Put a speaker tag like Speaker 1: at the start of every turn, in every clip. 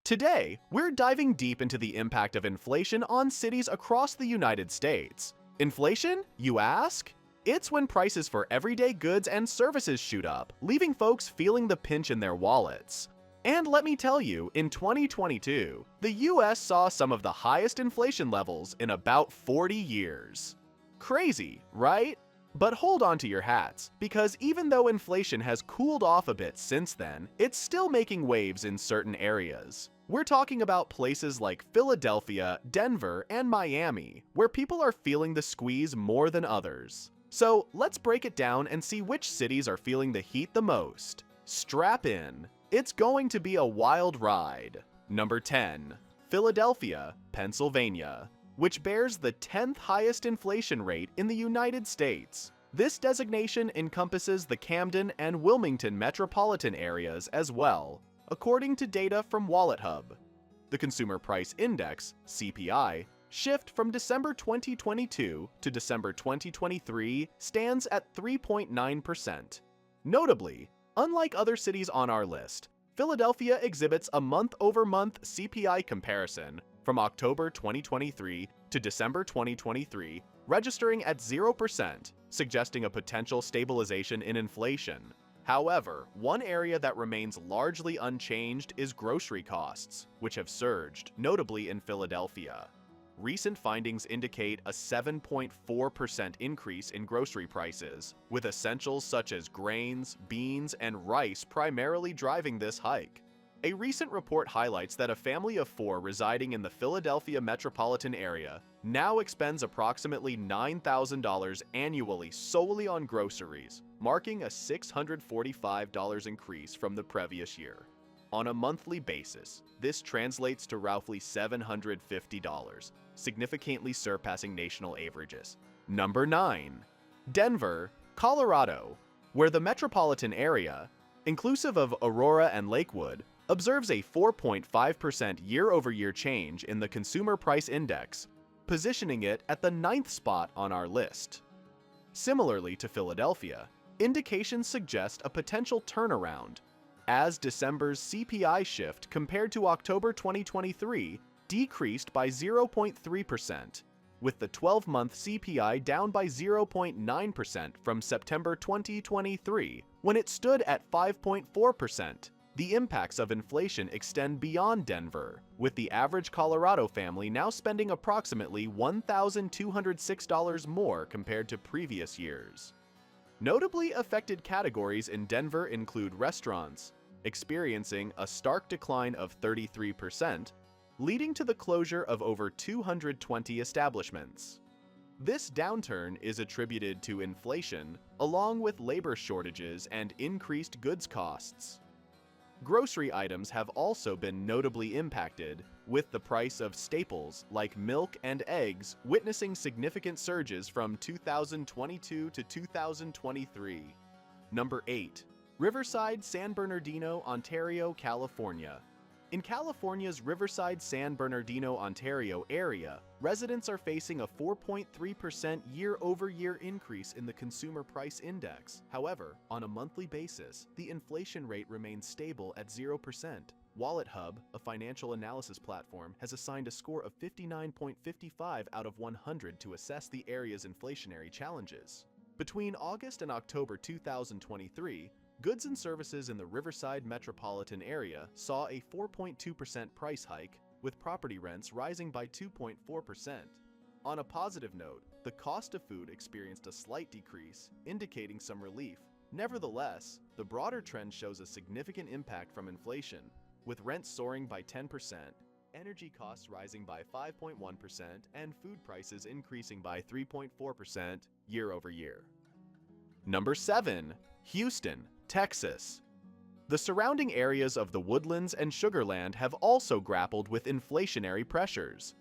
Speaker 1: Today, we're diving deep into the impact of inflation on cities across the United States. Inflation, you ask? It's when prices for everyday goods and services shoot up, leaving folks feeling the pinch in their wallets. And let me tell you, in 2022, the US saw some of the highest inflation levels in about 40 years. Crazy, right? But hold on to your hats, because even though inflation has cooled off a bit since then, it's still making waves in certain areas. We're talking about places like Philadelphia, Denver, and Miami, where people are feeling the squeeze more than others. So let's break it down and see which cities are feeling the heat the most. Strap in. It's going to be a wild ride. Number 10. Philadelphia, Pennsylvania, which bears the 10th highest inflation rate in the United States. This designation encompasses the Camden and Wilmington metropolitan areas as well, according to data from WalletHub. The Consumer Price Index, CPI, shift from December 2022 to December 2023 stands at 3.9%. Notably, unlike other cities on our list, Philadelphia exhibits a month-over-month CPI comparison from October 2023 to December 2023, registering at 0%, suggesting a potential stabilization in inflation. However, one area that remains largely unchanged is grocery costs, which have surged, notably in Philadelphia. Recent findings indicate a 7.4% increase in grocery prices, with essentials such as grains, beans, and rice primarily driving this hike. A recent report highlights that a family of 4 residing in the Philadelphia metropolitan area now expends approximately $9,000 annually solely on groceries, marking a $645 increase from the previous year. On a monthly basis, this translates to roughly $750, significantly surpassing national averages. Number 9. Denver, Colorado, where the metropolitan area, inclusive of Aurora and Lakewood, observes a 4.5% year-over-year change in the Consumer Price Index, positioning it at the 9th spot on our list. Similarly to Philadelphia, indications suggest a potential turnaround, as December's CPI shift compared to October 2023 decreased by 0.3%, with the 12-month CPI down by 0.9% from September 2023, when it stood at 5.4%. The impacts of inflation extend beyond Denver, with the average Colorado family now spending approximately $1,206 more compared to previous years. Notably affected categories in Denver include restaurants, experiencing a stark decline of 33%, leading to the closure of over 220 establishments. This downturn is attributed to inflation, along with labor shortages and increased goods costs. Grocery items have also been notably impacted, with the price of staples like milk and eggs witnessing significant surges from 2022 to 2023. Number 8. Riverside, San Bernardino, Ontario, California. In California's Riverside, San Bernardino, Ontario area, residents are facing a 4.3% year-over-year increase in the Consumer Price Index. However, on a monthly basis, the inflation rate remains stable at 0%. WalletHub, a financial analysis platform, has assigned a score of 59.55 out of 100 to assess the area's inflationary challenges. Between August and October 2023, goods and services in the Riverside metropolitan area saw a 4.2% price hike, with property rents rising by 2.4%. On a positive note, the cost of food experienced a slight decrease, indicating some relief. Nevertheless, the broader trend shows a significant impact from inflation, with rents soaring by 10%, energy costs rising by 5.1%, and food prices increasing by 3.4% year over year. Number 7. Houston, Texas. The surrounding areas of the Woodlands and Sugar Land have also grappled with inflationary pressures.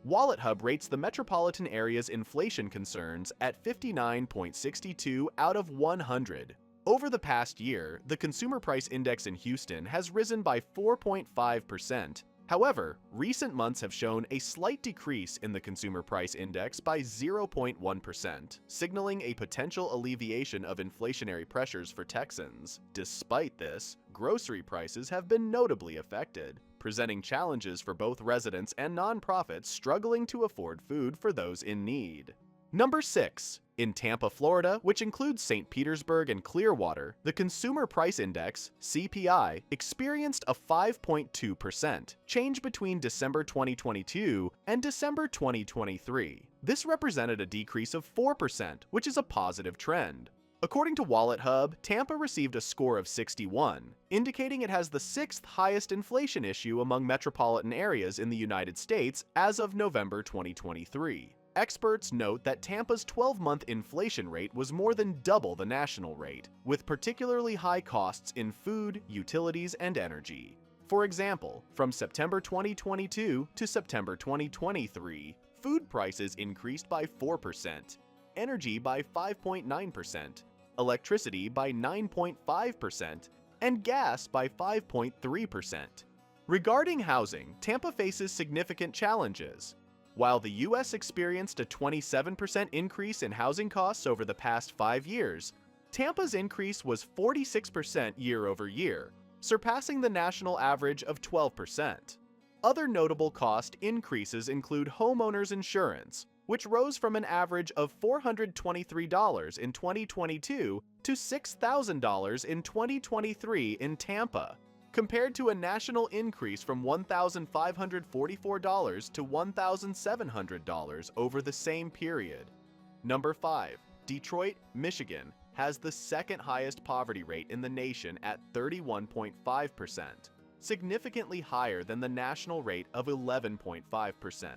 Speaker 1: WalletHub rates the metropolitan area's inflation concerns at 59.62 out of 100. Over the past year, the Consumer Price Index in Houston has risen by 4.5%, However, recent months have shown a slight decrease in the Consumer Price Index by 0.1%, signaling a potential alleviation of inflationary pressures for Texans. Despite this, grocery prices have been notably affected, presenting challenges for both residents and nonprofits struggling to afford food for those in need. Number 6. In Tampa, Florida, which includes St. Petersburg and Clearwater, the Consumer Price Index, CPI, experienced a 5.2% change between December 2022 and December 2023. This represented a decrease of 4%, which is a positive trend. According to Wallet Hub, Tampa received a score of 61, indicating it has the 6th highest inflation issue among metropolitan areas in the United States as of November 2023. Experts note that Tampa's 12-month inflation rate was more than double the national rate, with particularly high costs in food, utilities, and energy. For example, from September 2022 to September 2023, food prices increased by 4%, energy by 5.9%, electricity by 9.5%, and gas by 5.3%. Regarding housing, Tampa faces significant challenges. While the U.S. experienced a 27% increase in housing costs over the past 5 years, Tampa's increase was 46% year over year, surpassing the national average of 12%. Other notable cost increases include homeowners insurance, which rose from an average of $423 in 2022 to $6,000 in 2023 in Tampa, compared to a national increase from $1,544 to $1,700 over the same period. Number 5. Detroit, Michigan has the second highest poverty rate in the nation at 31.5%, significantly higher than the national rate of 11.5%.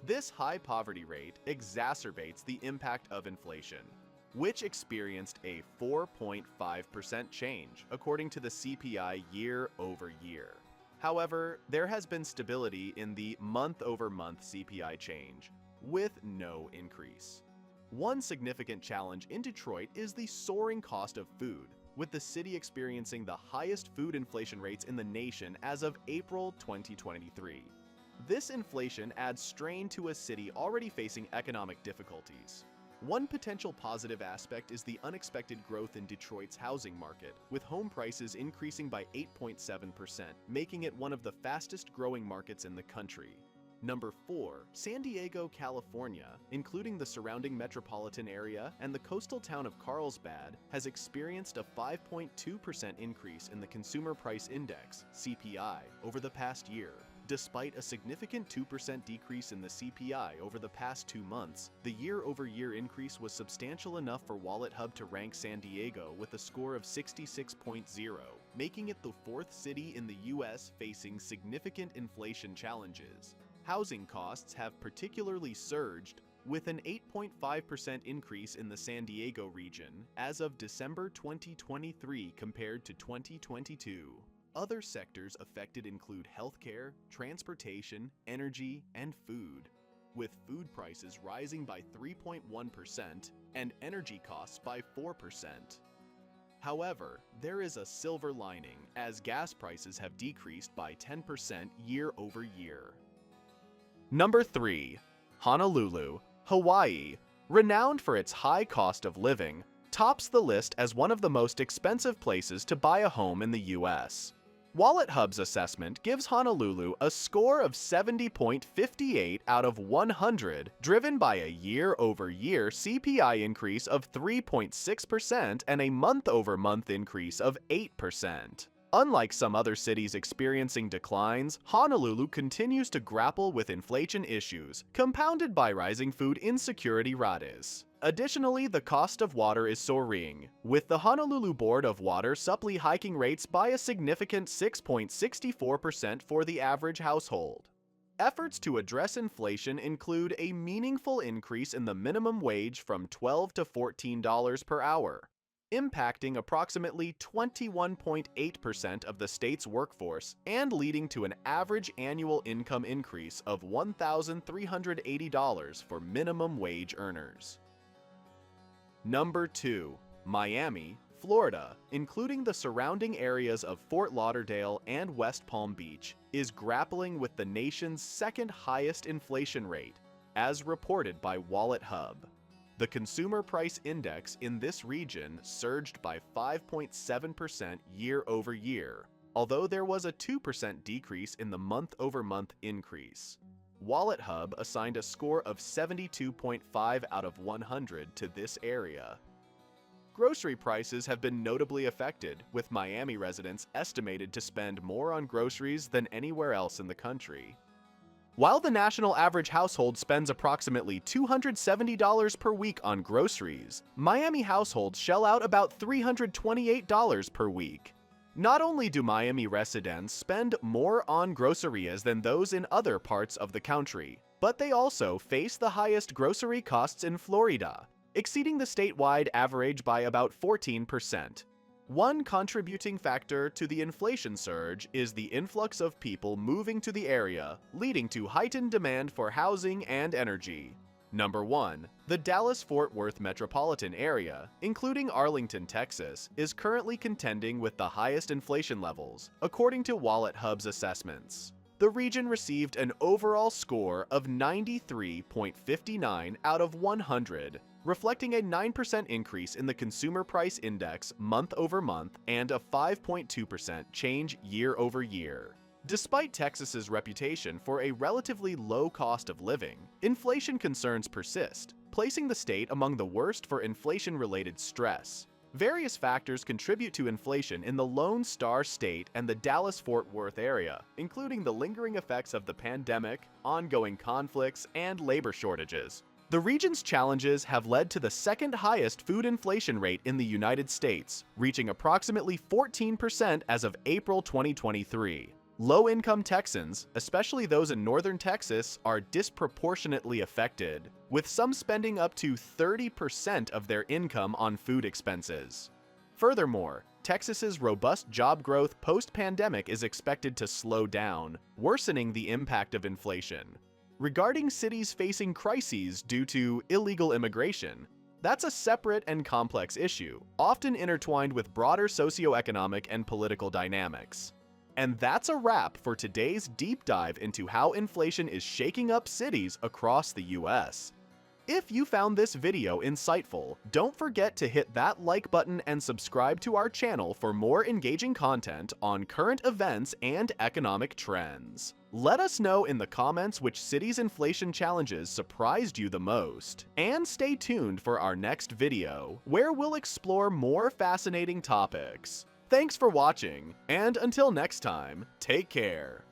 Speaker 1: This high poverty rate exacerbates the impact of inflation, which experienced a 4.5% change, according to the CPI year over year. However, there has been stability in the month-over-month CPI change, with no increase. One significant challenge in Detroit is the soaring cost of food, with the city experiencing the highest food inflation rates in the nation as of April 2023. This inflation adds strain to a city already facing economic difficulties. One potential positive aspect is the unexpected growth in Detroit's housing market, with home prices increasing by 8.7%, making it one of the fastest growing markets in the country. Number 4. San Diego, California, including the surrounding metropolitan area and the coastal town of Carlsbad, has experienced a 5.2% increase in the Consumer Price Index, CPI, over the past year. Despite a significant 2% decrease in the CPI over the past 2 months, the year-over-year increase was substantial enough for Wallet Hub to rank San Diego with a score of 66.0, making it the 4th city in the U.S. facing significant inflation challenges. Housing costs have particularly surged, with an 8.5% increase in the San Diego region as of December 2023 compared to 2022. Other sectors affected include healthcare, transportation, energy, and food, with food prices rising by 3.1% and energy costs by 4%. However, there is a silver lining, as gas prices have decreased by 10% year over year. Number 3. Honolulu, Hawaii, renowned for its high cost of living, tops the list as one of the most expensive places to buy a home in the U.S. Wallet Hub's assessment gives Honolulu a score of 70.58 out of 100, driven by a year-over-year CPI increase of 3.6% and a month-over-month increase of 8%. Unlike some other cities experiencing declines, Honolulu continues to grapple with inflation issues, compounded by rising food insecurity rates. Additionally, the cost of water is soaring, with the Honolulu Board of Water supply hiking rates by a significant 6.64% for the average household. Efforts to address inflation include a meaningful increase in the minimum wage from $12 to $14 per hour, impacting approximately 21.8% of the state's workforce and leading to an average annual income increase of $1,380 for minimum wage earners. Number 2. Miami, Florida, including the surrounding areas of Fort Lauderdale and West Palm Beach, is grappling with the nation's second highest inflation rate, as reported by Wallet Hub. The Consumer Price Index in this region surged by 5.7% year over year, although there was a 2% decrease in the month-over-month increase. Wallet Hub assigned a score of 72.5 out of 100 to this area. Grocery prices have been notably affected, with Miami residents estimated to spend more on groceries than anywhere else in the country. While the national average household spends approximately $270 per week on groceries, Miami households shell out about $328 per week. Not only do Miami residents spend more on grocerias than those in other parts of the country, but they also face the highest grocery costs in Florida, exceeding the statewide average by about 14%. One contributing factor to the inflation surge is the influx of people moving to the area, leading to heightened demand for housing and energy. Number 1. The Dallas-Fort Worth metropolitan area, including Arlington, Texas, is currently contending with the highest inflation levels, according to Wallet Hub's assessments. The region received an overall score of 93.59 out of 100, reflecting a 9% increase in the Consumer Price Index month over month and a 5.2% change year over year. Despite Texas's reputation for a relatively low cost of living, inflation concerns persist, placing the state among the worst for inflation-related stress. Various factors contribute to inflation in the Lone Star State and the Dallas-Fort Worth area, including the lingering effects of the pandemic, ongoing conflicts, and labor shortages. The region's challenges have led to the second highest food inflation rate in the United States, reaching approximately 14% as of April 2023. Low-income Texans, especially those in northern Texas, are disproportionately affected, with some spending up to 30% of their income on food expenses. Furthermore, Texas's robust job growth post-pandemic is expected to slow down, worsening the impact of inflation. Regarding cities facing crises due to illegal immigration, that's a separate and complex issue, often intertwined with broader socioeconomic and political dynamics. And that's a wrap for today's deep dive into how inflation is shaking up cities across the US. If you found this video insightful, don't forget to hit that like button and subscribe to our channel for more engaging content on current events and economic trends. Let us know in the comments which city's inflation challenges surprised you the most. And stay tuned for our next video, where we'll explore more fascinating topics. Thanks for watching, and until next time, take care.